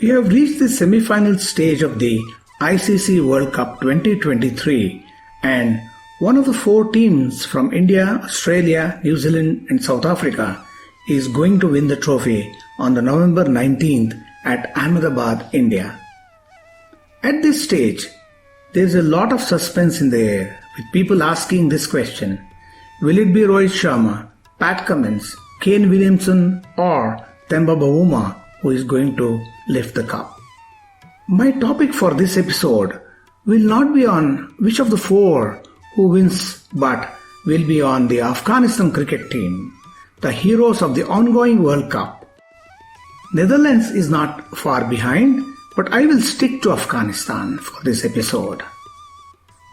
We have reached the semi-final stage of the ICC World Cup 2023 and one of the four teams from India, Australia, New Zealand and South Africa is going to win the trophy on the November 19th at Ahmedabad, India. At this stage, there is a lot of suspense in the air with people asking this question: will it be Rohit Sharma, Pat Cummins, Kane Williamson or Themba Bavuma who is going to lift the cup? My topic for this episode will not be on which of the four who wins, but will be on the Afghanistan cricket team, the heroes of the ongoing World Cup. Netherlands is not far behind, but I will stick to Afghanistan for this episode.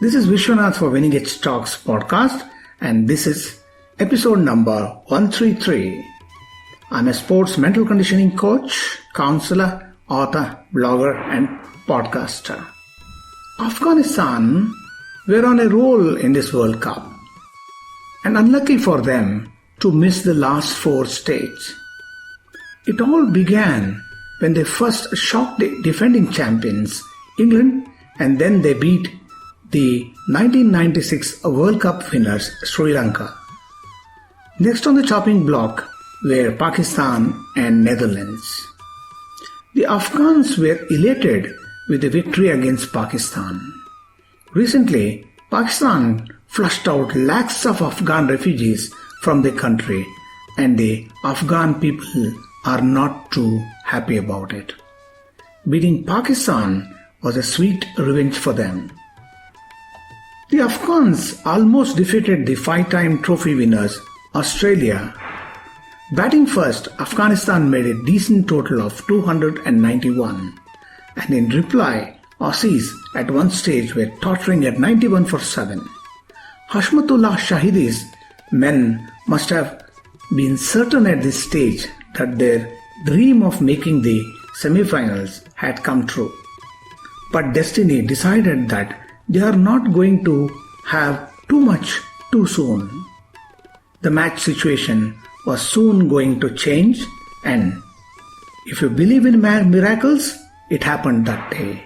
This is Vishwanath for Winning Edge Talks podcast, and this is episode number 133. I'm a sports mental conditioning coach, counselor, author, blogger and podcaster. Afghanistan were on a roll in this World Cup, and unlucky for them to miss the last four stages. It all began when they first shocked the defending champions, England, and then they beat the 1996 World Cup winners, Sri Lanka. Next on the chopping block were Pakistan and Netherlands. The Afghans were elated with the victory against Pakistan. Recently, Pakistan flushed out lakhs of Afghan refugees from the country, and the Afghan people are not too happy about it. Beating Pakistan was a sweet revenge for them. The Afghans almost defeated the five-time trophy winners, Australia. Batting first, Afghanistan made a decent total of 291, and in reply, Aussies at one stage were tottering at 91 for 7. Hashmatullah Shahidi's men must have been certain at this stage that their dream of making the semi-finals had come true. But destiny decided that they are not going to have too much too soon. The match situation was soon going to change, and if you believe in miracles, it happened that day.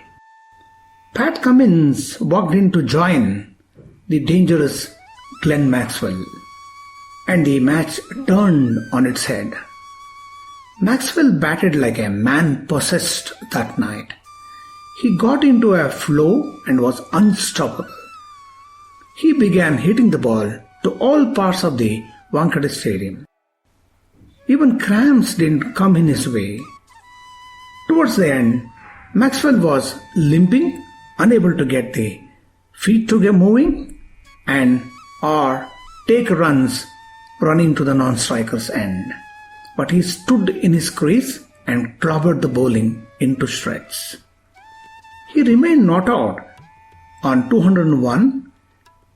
Pat Cummins walked in to join the dangerous Glenn Maxwell, and the match turned on its head. Maxwell batted like a man possessed that night. He got into a flow and was unstoppable. He began hitting the ball to all parts of the Wankhede Stadium. Even cramps didn't come in his way. Towards the end, Maxwell was limping, unable to get the feet to get moving and or take runs running to the non-striker's end. But he stood in his crease and clobbered the bowling into shreds. He remained not out on 201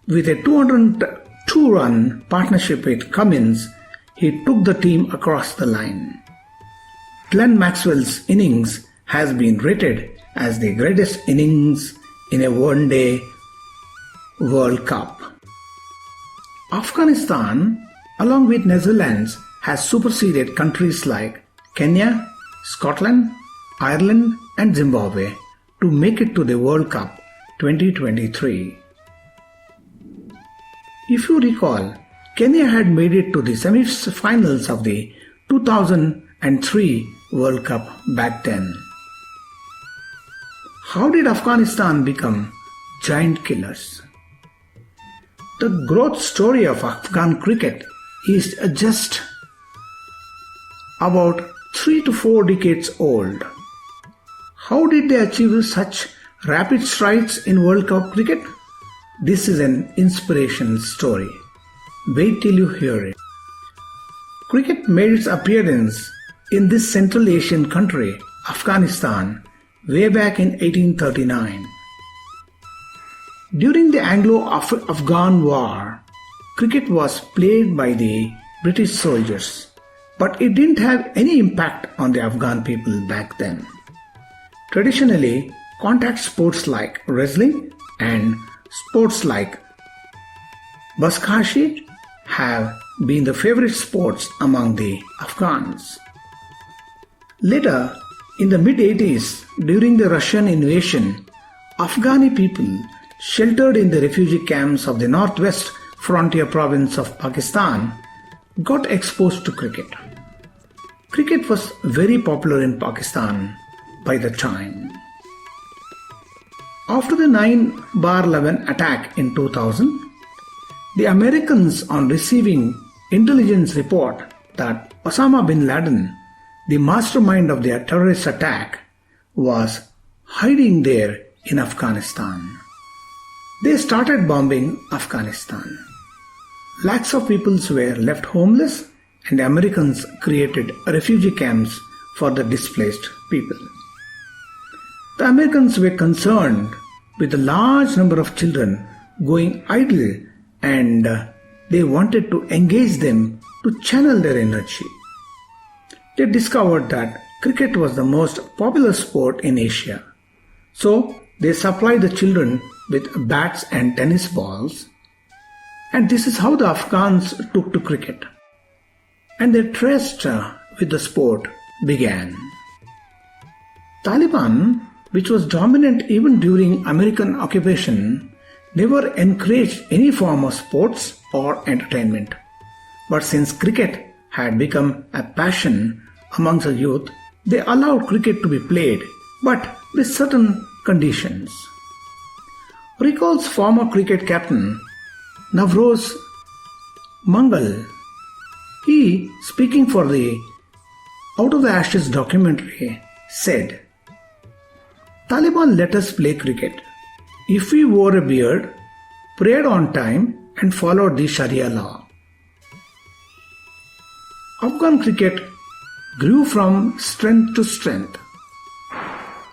with a 202-run partnership with Cummins. He took the team across the line. Glenn Maxwell's innings has been rated as the greatest innings in a one-day World Cup. Afghanistan, along with Netherlands, has superseded countries like Kenya, Scotland, Ireland and Zimbabwe to make it to the World Cup 2023. If you recall, Kenya had made it to the semi-finals of the 2003 World Cup back then. How did Afghanistan become giant killers? The growth story of Afghan cricket is just about 3 to 4 decades old. How did they achieve such rapid strides in World Cup cricket? This is an inspirational story. Wait till you hear it. Cricket made its appearance in this Central Asian country, Afghanistan, way back in 1839. During the Anglo-Afghan War, cricket was played by the British soldiers, but it didn't have any impact on the Afghan people back then. Traditionally, contact sports like wrestling and sports like Baskashi have been the favorite sports among the Afghans. Later, In the mid-80s, during the Russian invasion, Afghani people sheltered in the refugee camps of the northwest frontier province of Pakistan got exposed to cricket. Cricket was very popular in Pakistan by the time. After the 9/11 attack in 2000, the Americans, on receiving intelligence report that Osama bin Laden, the mastermind of their terrorist attack, was hiding there in Afghanistan, they started bombing Afghanistan. Lakhs of people were left homeless, and the Americans created refugee camps for the displaced people. The Americans were concerned with the large number of children going idle, and they wanted to engage them to channel their energy. They discovered that cricket was the most popular sport in Asia. So they supplied the children with bats and tennis balls. And this is how the Afghans took to cricket. And their tryst with the sport began. Taliban, which was dominant even during American occupation, never encouraged any form of sports or entertainment. But since cricket had become a passion amongst the youth, they allowed cricket to be played, but with certain conditions. Recalls former cricket captain Navroz Mangal. He, speaking for the Out of the Ashes documentary, said, "Taliban let us play cricket. If we wore a beard, prayed on time and followed the Sharia law." Afghan cricket grew from strength to strength.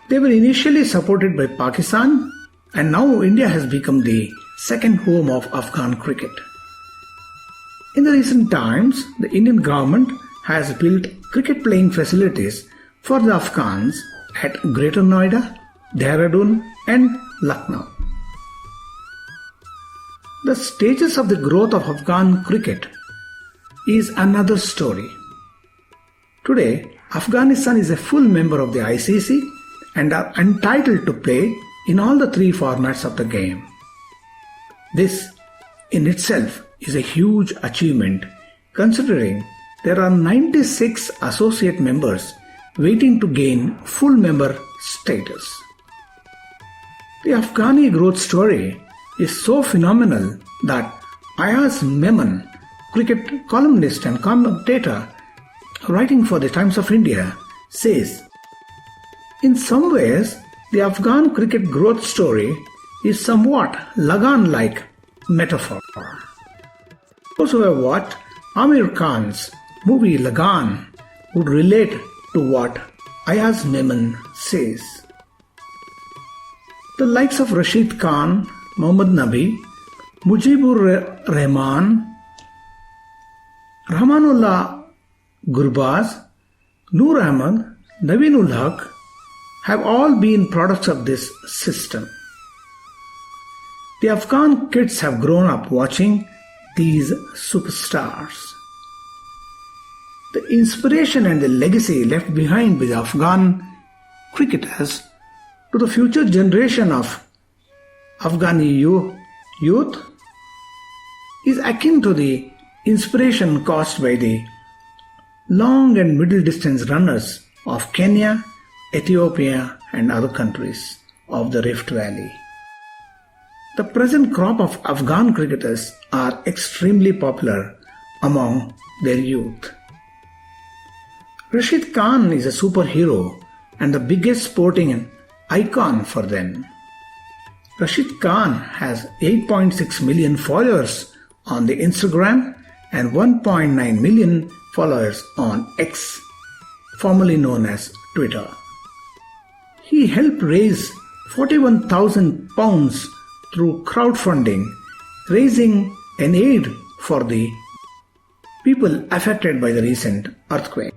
They were initially supported by Pakistan, and now India has become the second home of Afghan cricket. In the recent times, the Indian government has built cricket playing facilities for the Afghans at Greater Noida, Dehradun and Lucknow. The stages of the growth of Afghan cricket is another story. Today, Afghanistan is a full member of the ICC and are entitled to play in all the three formats of the game. This in itself is a huge achievement, considering there are 96 associate members waiting to gain full member status. The Afghani growth story is so phenomenal that Ayaz Memon, cricket columnist and commentator writing for the Times of India, says, "In some ways, the Afghan cricket growth story is somewhat Lagan-like metaphor." Those who have watched Amir Khan's movie Lagan would relate to what Ayaz Memon says. The likes of Rashid Khan, Muhammad Nabi, Mujibur Rahman, Rahmanullah Gurbaz, Noor Ahmad, Naveenul Haq have all been products of this system. The Afghan kids have grown up watching these superstars. The inspiration and the legacy left behind by the Afghan cricketers to the future generation of Afghani youth is akin to the inspiration caused by the long and middle distance runners of Kenya, Ethiopia and other countries of the Rift Valley. The present crop of Afghan cricketers are extremely popular among their youth. Rashid Khan is a superhero and the biggest sporting icon for them. Rashid Khan has 8.6 million followers on the Instagram and 1.9 million followers on X, formerly known as Twitter. He helped raise 41,000 pounds through crowdfunding, raising an aid for the people affected by the recent earthquake.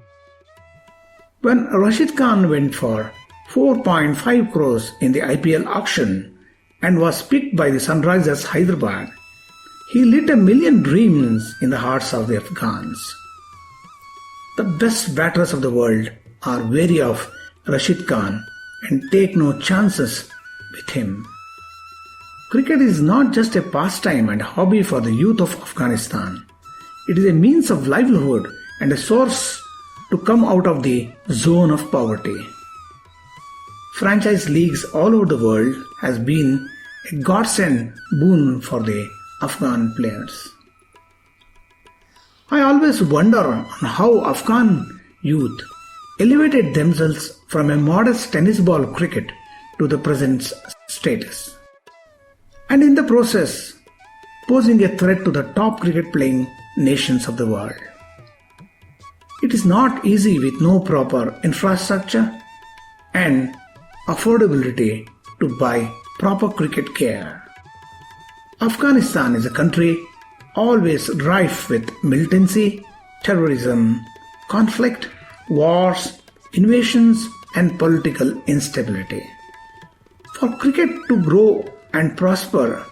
When Rashid Khan went for 4.5 crores in the IPL auction and was picked by the Sunrisers Hyderabad, he lit a million dreams in the hearts of the Afghans. The best batters of the world are wary of Rashid Khan and take no chances with him. Cricket is not just a pastime and hobby for the youth of Afghanistan. It is a means of livelihood and a source to come out of the zone of poverty. Franchise leagues all over the world has been a godsend boon for the Afghan players. I always wonder on how Afghan youth elevated themselves from a modest tennis ball cricket to the present status, and in the process posing a threat to the top cricket playing nations of the world. It is not easy with no proper infrastructure and affordability to buy proper cricket gear. Afghanistan is a country always rife with militancy, terrorism, conflict, wars, invasions and political instability. For cricket to grow and prosper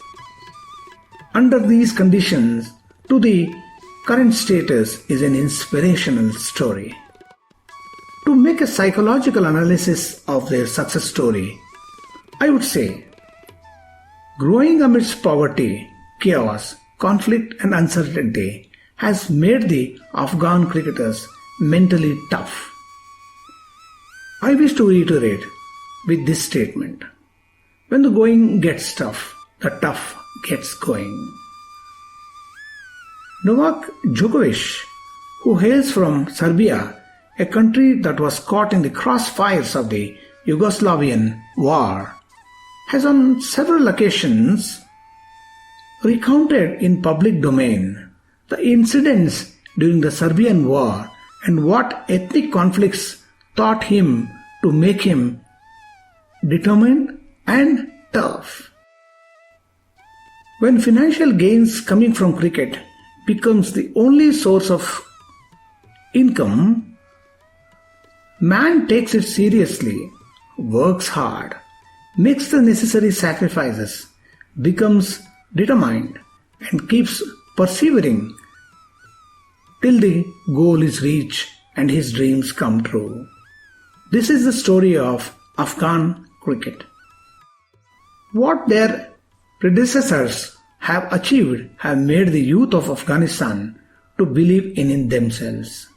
under these conditions to the current status is an inspirational story. To make a psychological analysis of their success story, I would say, growing amidst poverty, chaos, conflict and uncertainty has made the Afghan cricketers mentally tough. I wish to reiterate with this statement: when the going gets tough, the tough gets going. Novak Djokovic, who hails from Serbia, a country that was caught in the crossfires of the Yugoslavian war, has on several occasions recounted in public domain the incidents during the Serbian war and what ethnic conflicts taught him to make him determined and tough. When financial gains coming from cricket becomes the only source of income, man takes it seriously, works hard, makes the necessary sacrifices, becomes determined and keeps persevering till the goal is reached and his dreams come true. This is the story of Afghan cricket. What their predecessors have achieved have made the youth of Afghanistan to believe in themselves,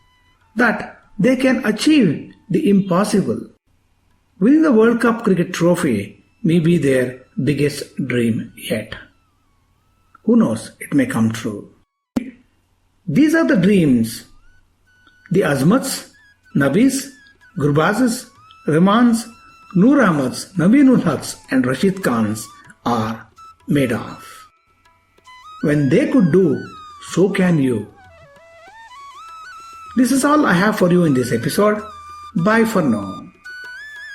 that they can achieve the impossible. Winning the World Cup cricket trophy may be their biggest dream yet. Who knows, it may come true. These are the dreams the Azmats, Nabis, Gurbazes, Rahmans, Noor Ahmads, Nabeenul Haqs and Rashid Khans are made of. When they could do, so can you. This is all I have for you in this episode. Bye for now.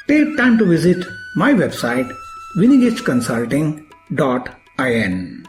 Take time to visit my website winningedgeconsulting.in.